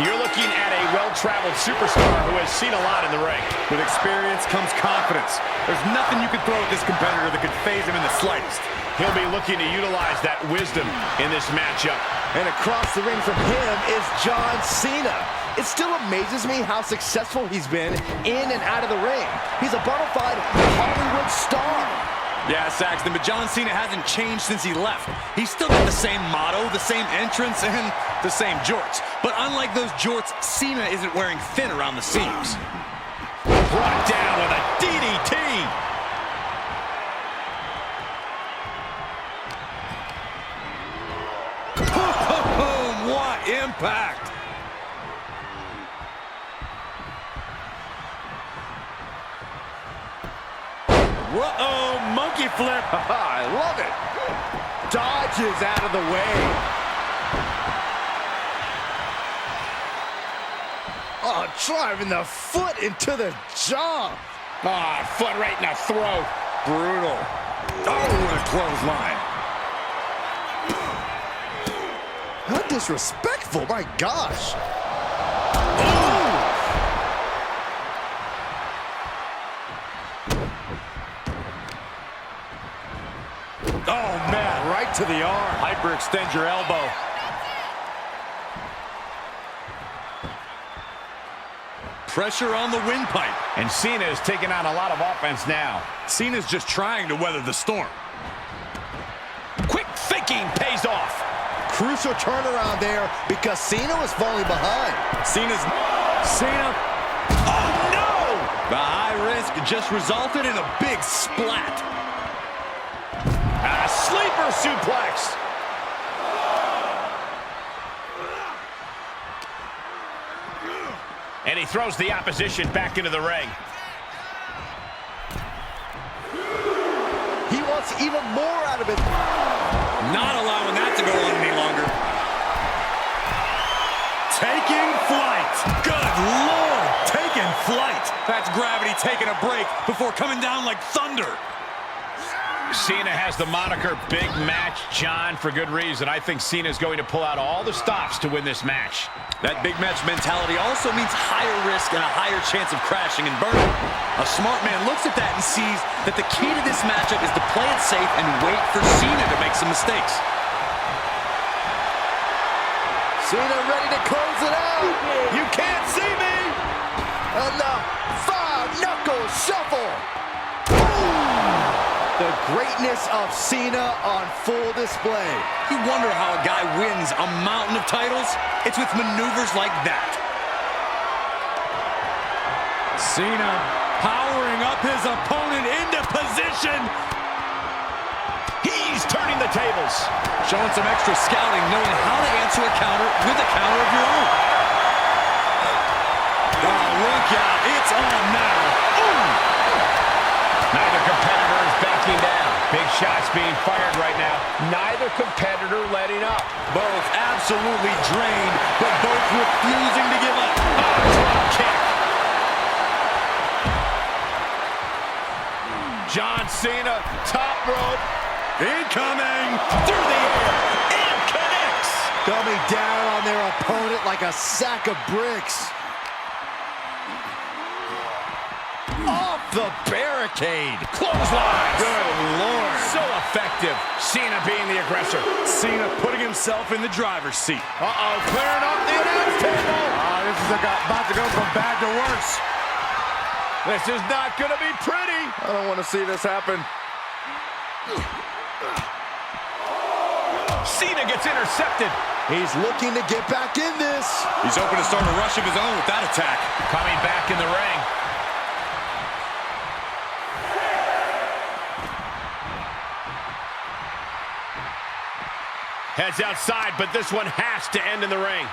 You're looking at a well-traveled superstar who has seen a lot in the ring. With experience comes confidence. There's nothing you can throw at this competitor that could faze him in the slightest. He'll be looking to utilize that wisdom in this matchup. And across the ring from him is John Cena. It still amazes me how successful he's been in and out of the ring. He's a bona fide Hollywood star. Yeah, Saxton, but John Cena hasn't changed since he left. He's still got the same motto, the same entrance, and the same jorts. But unlike those jorts, Cena isn't wearing thin around the seams. Brought down with a DDT. Boom! What impact! Whoa, monkey flip. I love it. Dodges out of the way. Oh, driving the foot into the jaw. Foot right in the throat. Brutal. Oh, what a clothesline. How disrespectful, my gosh. Oh, man, right to the arm. Hyperextend your elbow. Pressure on the windpipe. And Cena is taking on a lot of offense now. Cena's just trying to weather the storm. Quick thinking pays off. Crucial turnaround there because Cena was falling behind. Cena. Oh, no! The high risk just resulted in a big splat. A sleeper suplex. And he throws the opposition back into the ring. He wants even more out of it. Not allowing that to go on any longer. Taking flight. Good Lord, taking flight. That's gravity taking a break before coming down like thunder. Cena has the moniker Big Match John for good reason. I think Cena's going to pull out all the stops to win this match. That big match mentality also means higher risk and a higher chance of crashing and burning. A smart man looks at that and sees that the key to this matchup is to play it safe and wait for Cena to make some mistakes. Cena ready to close it out. You can't see me! And the five-knuckle shuffle. Boom! The greatness of Cena on full display. You wonder how a guy wins a mountain of titles? It's with maneuvers like that. Cena powering up his opponent into position. He's turning the tables. Showing some extra scouting, knowing how to answer a counter with a counter of your own. Oh, look out. It's on now. Ooh. Neither competitor is backing down. Big shots being fired right now. Neither competitor letting up. Both absolutely drained, but both refusing to give up. Drop kick. John Cena, top rope. Incoming. Through the air. And connects. Coming down on their opponent like a sack of bricks. Off the barricade. Clothesline. Good Lord. So effective. Cena being the aggressor. Cena putting himself in the driver's seat. Uh-oh, clearing up the announce table. This is about to go from bad to worse. This is not going to be pretty. I don't want to see this happen. Cena gets intercepted. He's looking to get back in this. He's hoping to start a rush of his own with that attack. Coming back in the ring. Heads outside, but this one has to end in the ring.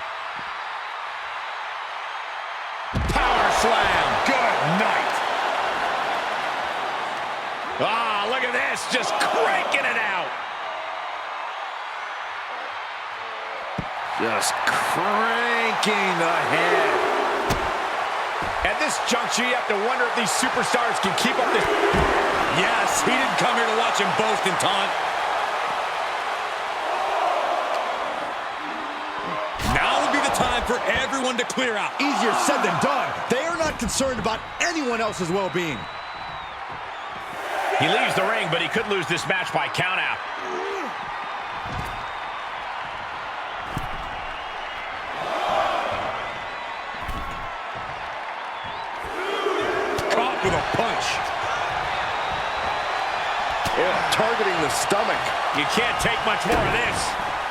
Power slam. Good night. Look at this. Just cranking it out. Just cranking the head. At this juncture, you have to wonder if these superstars can keep up this. Yes, he didn't come here to watch him boast and taunt. Now would be the time time for everyone to clear out. Easier said than done. They are not concerned about anyone else's well-being. He leaves the ring, but he could lose this match by countout. Caught with a punch. Yeah, targeting the stomach. You can't take much more of this.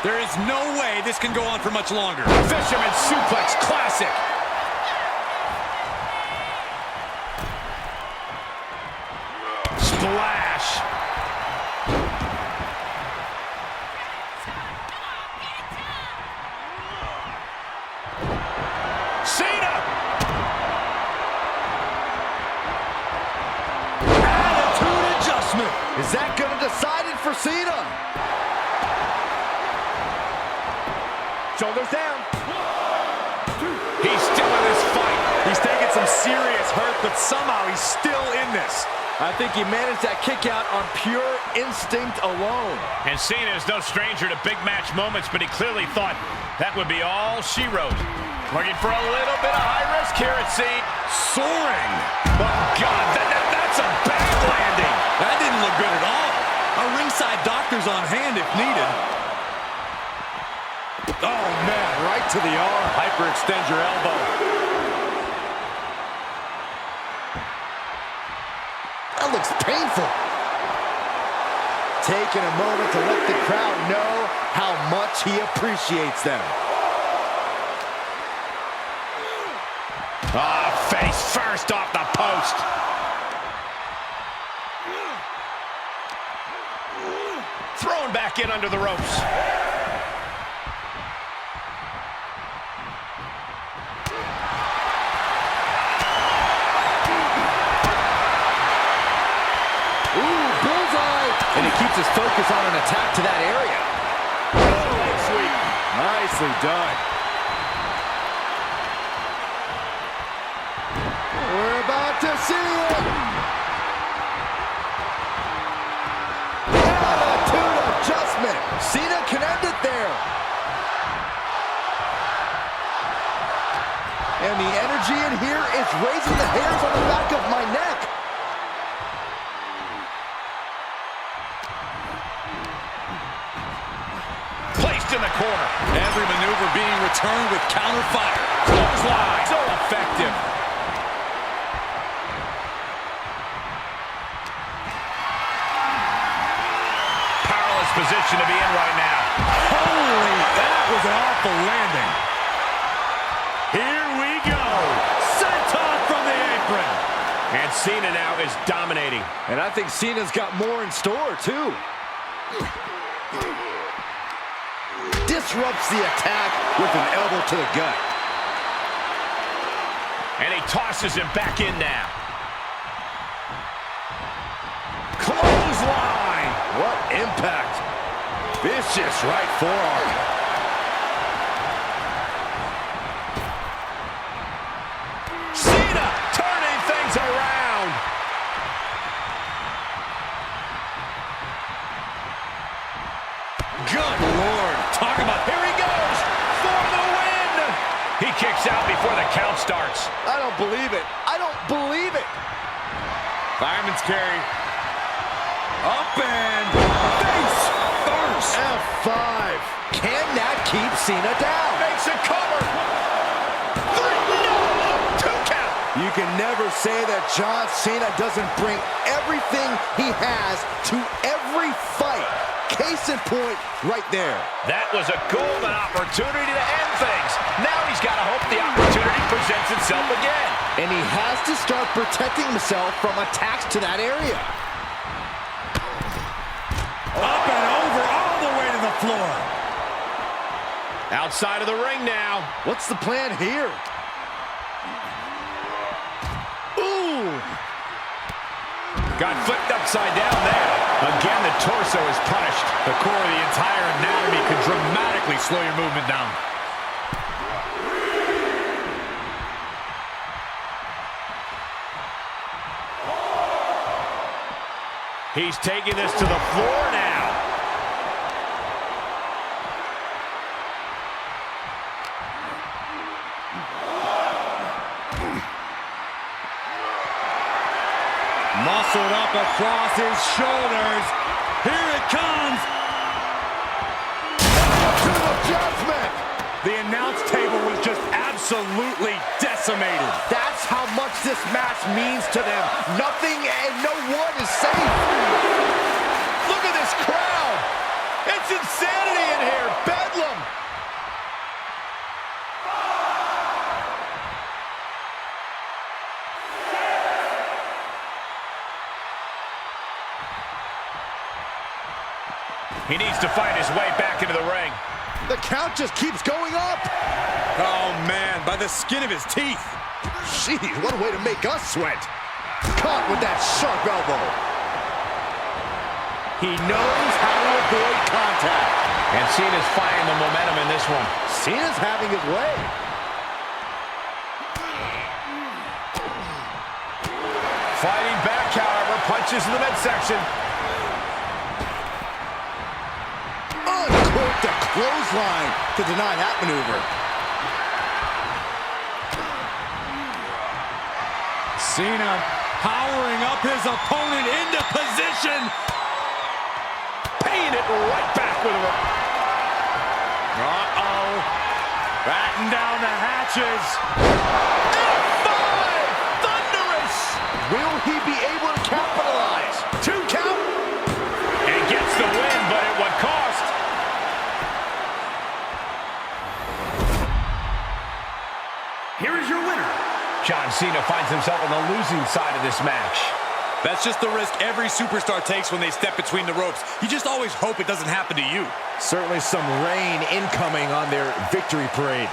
There is no way this can go on for much longer. Fisherman suplex, classic. Splash. Cena. Attitude adjustment. Is that going to decide it for Cena? Shoulders down. He's still in this fight. He's taking some serious hurt, but somehow he's still in this. I think he managed that kick out on pure instinct alone. And Cena is no stranger to big match moments, but he clearly thought that would be all she wrote. Looking for a little bit of high risk here, it seems. Soaring. Oh, God, that's a bad landing. That didn't look good at all. A ringside doctor's on hand if needed. Oh, man, right to the arm. Hyperextend your elbow. That looks painful. Taking a moment to let the crowd know how much he appreciates them. Face first off the post. Thrown back in under the ropes. And he keeps his focus on an attack to that area. Leg sweep. Nicely done. We're about to see it. Attitude adjustment. Cena can end it there. And the energy in here is raising the hairs on the back of my neck. In the corner. Every maneuver being returned with counter fire. Clothesline. So effective. Powerless position to be in right now. Holy, that was an awful landing. Here we go. Senton from the apron. And Cena now is dominating. And I think Cena's got more in store, too. Disrupts the attack with an elbow to the gut. And he tosses him back in now. Clothesline! What impact. Vicious right forearm. Cena turning things around. Good Lord. Talk about, Here he goes for the win. He kicks out before the count starts. I don't believe it. I don't believe it. fireman's carry. Up and face first. F5. Can that keep Cena down? Makes a cover. Two count. You can never say that John Cena doesn't bring everything he has to every fight. Case in point, right there. That was a golden opportunity to end things. Now he's got to hope the opportunity presents itself again. And he has to start protecting himself from attacks to that area. Up and over, all the way to the floor. Outside of the ring now. What's the plan here? Ooh! Got flipped upside down there. Again, the torso is punished. The core of the entire anatomy can dramatically slow your movement down. He's taking this to the floor now. Muscled up across his shoulders. Here it comes. To the judgment. The announce table was just absolutely decimated. That's how much this match means to them. Nothing and no one is safe. Look at this crowd. It's insanity in here. Bedlam. He needs to fight his way back into the ring. The count just keeps going up. Oh, man, by the skin of his teeth. Jeez, what a way to make us sweat. Caught with that sharp elbow. He knows how to avoid contact. And Cena's finding the momentum in this one. Cena's having his way. Fighting back, however, punches in the midsection. Uncorked a clothesline to deny that maneuver. Cena powering up his opponent into position. Paying it right back with a... Uh-oh. Batten down the hatches. F5! Thunderous! Will he be able to capitalize? 2 count. And gets the win, but at what cost? Here is your winner. John Cena finds himself on the losing side of this match. That's just the risk every superstar takes when they step between the ropes. You just always hope it doesn't happen to you. Certainly some rain incoming on their victory parade.